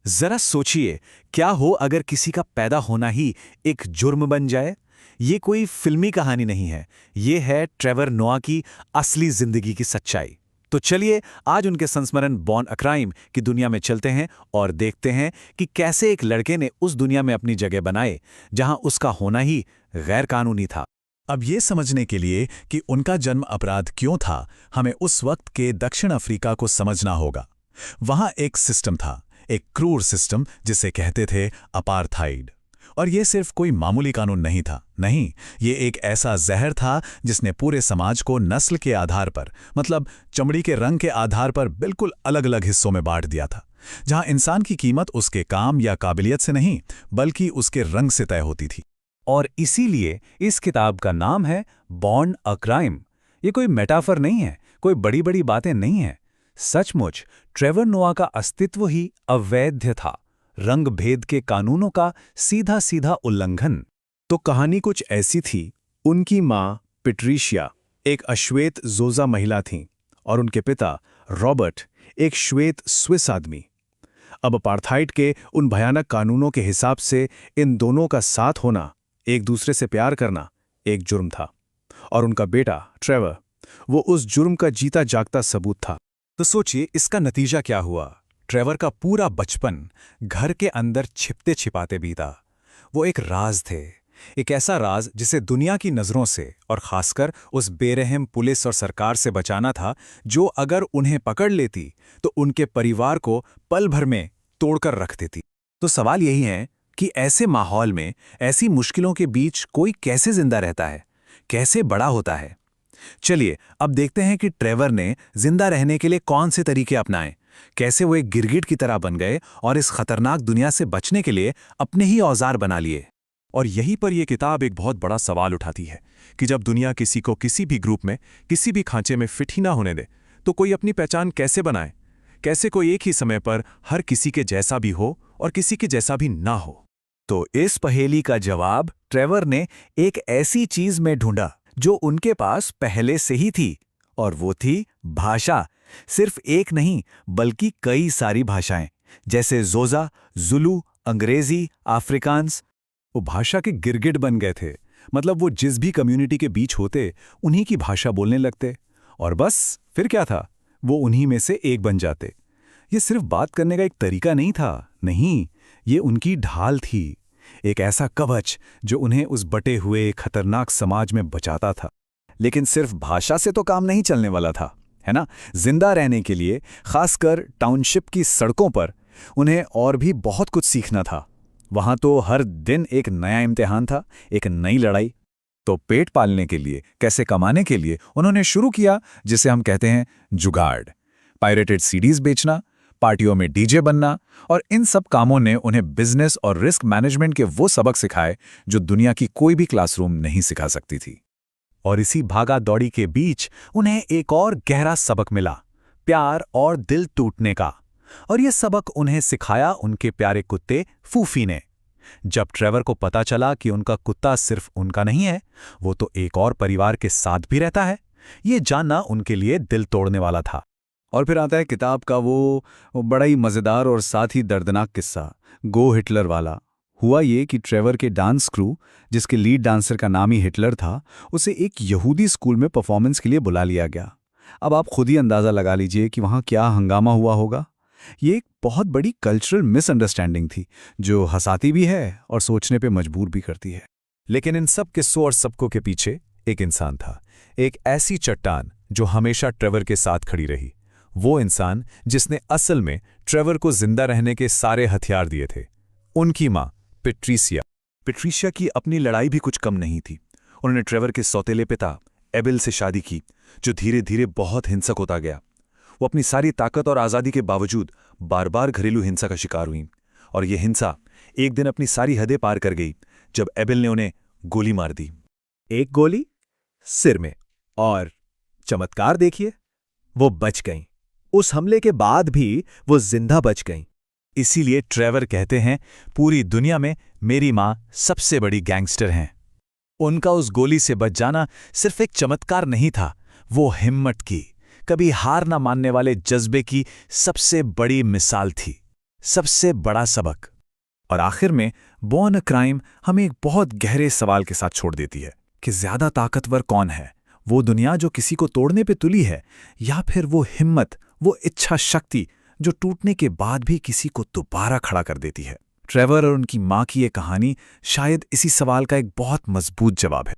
जरा सोचिए, क्या हो अगर किसी का पैदा होना ही एक जुर्म बन जाए। ये कोई फिल्मी कहानी नहीं है, ये है ट्रेवर नोआ की असली जिंदगी की सच्चाई। तो चलिए आज उनके संस्मरण बॉर्न अ क्राइम की दुनिया में चलते हैं और देखते हैं कि कैसे एक लड़के ने उस दुनिया में अपनी जगह बनाए जहां उसका होना ही गैर कानूनी था। अब ये समझने के लिए कि उनका जन्म अपराध क्यों था, हमें उस वक्त के दक्षिण अफ्रीका को समझना होगा। वहां एक सिस्टम था, एक क्रूर सिस्टम जिसे कहते थे अपार्थाइड। और ये सिर्फ कोई मामूली कानून नहीं था, नहीं, ये एक ऐसा जहर था जिसने पूरे समाज को नस्ल के आधार पर, मतलब चमड़ी के रंग के आधार पर बिल्कुल अलग अलग हिस्सों में बांट दिया था, जहां इंसान की कीमत उसके काम या काबिलियत से नहीं बल्कि उसके रंग से तय होती थी। और इसीलिए इस किताब का नाम है बॉर्न अ क्राइम। ये कोई मेटाफर नहीं है, कोई बड़ी बड़ी बातें नहीं हैं। सचमुच ट्रेवर नोआ का अस्तित्व ही अवैध था, रंग भेद के कानूनों का सीधा सीधा उल्लंघन। तो कहानी कुछ ऐसी थी। उनकी माँ पेट्रिशिया एक अश्वेत जोजा महिला थीं और उनके पिता रॉबर्ट एक श्वेत स्विस आदमी। अब अपार्थाइड के उन भयानक कानूनों के हिसाब से इन दोनों का साथ होना, एक दूसरे से प्यार करना, एक जुर्म था। और उनका बेटा ट्रेवर, वो उस जुर्म का जीता जागता सबूत था। तो सोचिए इसका नतीजा क्या हुआ। ट्रेवर का पूरा बचपन घर के अंदर छिपते छिपाते बीता। वो एक राज थे, एक ऐसा राज जिसे दुनिया की नज़रों से और खासकर उस बेरहम पुलिस और सरकार से बचाना था, जो अगर उन्हें पकड़ लेती तो उनके परिवार को पल भर में तोड़कर रख देती। तो सवाल यही है कि ऐसे माहौल में, ऐसी मुश्किलों के बीच कोई कैसे जिंदा रहता है, कैसे बड़ा होता है। चलिए अब देखते हैं कि ट्रेवर ने जिंदा रहने के लिए कौन से तरीके अपनाए, कैसे वो एक गिरगिट की तरह बन गए और इस खतरनाक दुनिया से बचने के लिए अपने ही औजार बना लिए। और यहीं पर यह किताब एक बहुत बड़ा सवाल उठाती है कि जब दुनिया किसी को किसी भी ग्रुप में, किसी भी खांचे में फिट ही ना होने दे, तो कोई अपनी पहचान कैसे बनाए, कैसे कोई एक ही समय पर हर किसी के जैसा भी हो और किसी के जैसा भी ना हो। तो इस पहेली का जवाब ट्रेवर ने एक ऐसी चीज में ढूंढा जो उनके पास पहले से ही थी, और वो थी भाषा। सिर्फ एक नहीं बल्कि कई सारी भाषाएं, जैसे जोजा, जुलू, अंग्रेजी, अफ्रीकांस। वो भाषा के गिरगिट बन गए थे, मतलब वो जिस भी कम्युनिटी के बीच होते उन्हीं की भाषा बोलने लगते, और बस फिर क्या था, वो उन्हीं में से एक बन जाते। ये सिर्फ बात करने का एक तरीका नहीं था, नहीं, ये उनकी ढाल थी, एक ऐसा कवच जो उन्हें उस बटे हुए खतरनाक समाज में बचाता था। लेकिन सिर्फ भाषा से तो काम नहीं चलने वाला था, है ना। जिंदा रहने के लिए, खासकर टाउनशिप की सड़कों पर, उन्हें और भी बहुत कुछ सीखना था। वहां तो हर दिन एक नया इम्तिहान था, एक नई लड़ाई। तो पेट पालने के लिए, कैसे कमाने के लिए उन्होंने शुरू किया जिसे हम कहते हैं जुगाड़। पायरेटेड सीडीज बेचना, पार्टियों में डीजे बनना, और इन सब कामों ने उन्हें बिजनेस और रिस्क मैनेजमेंट के वो सबक सिखाए जो दुनिया की कोई भी क्लासरूम नहीं सिखा सकती थी। और इसी भागा दौड़ी के बीच उन्हें एक और गहरा सबक मिला, प्यार और दिल टूटने का। और यह सबक उन्हें सिखाया उनके प्यारे कुत्ते फूफी ने। जब ट्रेवर को पता चला कि उनका कुत्ता सिर्फ उनका नहीं है, वो तो एक और परिवार के साथ भी रहता है, ये जानना उनके लिए दिल तोड़ने वाला था। और फिर आता है किताब का वो बड़ा ही मज़ेदार और साथ ही दर्दनाक किस्सा, गो हिटलर वाला। हुआ ये कि ट्रेवर के डांस क्रू, जिसके लीड डांसर का नाम ही हिटलर था, उसे एक यहूदी स्कूल में परफॉर्मेंस के लिए बुला लिया गया। अब आप खुद ही अंदाज़ा लगा लीजिए कि वहाँ क्या हंगामा हुआ होगा। ये एक बहुत बड़ी कल्चरल मिसअंडरस्टैंडिंग थी, जो हंसाती भी है और सोचने पे मजबूर भी करती है। लेकिन इन सब किस्सों और सबकों के पीछे एक इंसान था, एक ऐसी चट्टान जो हमेशा ट्रेवर के साथ खड़ी रही। वो इंसान जिसने असल में ट्रेवर को जिंदा रहने के सारे हथियार दिए थे, उनकी माँ पेट्रिशिया। पेट्रिशिया की अपनी लड़ाई भी कुछ कम नहीं थी। उन्होंने ट्रेवर के सौतेले पिता एबिल से शादी की, जो धीरे धीरे बहुत हिंसक होता गया। वो अपनी सारी ताकत और आज़ादी के बावजूद बार बार घरेलू हिंसा का शिकार हुई, और ये हिंसा एक दिन अपनी सारी हदें पार कर गई जब एबिल ने उन्हें गोली मार दी। एक गोली सिर में, और चमत्कार देखिए, वो बच गईं। उस हमले के बाद भी वो जिंदा बच गईं। इसीलिए ट्रेवर कहते हैं, पूरी दुनिया में मेरी माँ सबसे बड़ी गैंगस्टर हैं। उनका उस गोली से बच जाना सिर्फ एक चमत्कार नहीं था, वो हिम्मत की, कभी हार न मानने वाले जज्बे की सबसे बड़ी मिसाल थी। सबसे बड़ा सबक। और आखिर में बॉर्न अ क्राइम हमें एक बहुत गहरे सवाल के साथ छोड़ देती है कि ज्यादा ताकतवर कौन है, वो दुनिया जो किसी को तोड़ने पे तुली है, या फिर वो हिम्मत, वो इच्छा शक्ति जो टूटने के बाद भी किसी को दोबारा खड़ा कर देती है। ट्रेवर और उनकी माँ की ये कहानी शायद इसी सवाल का एक बहुत मजबूत जवाब है।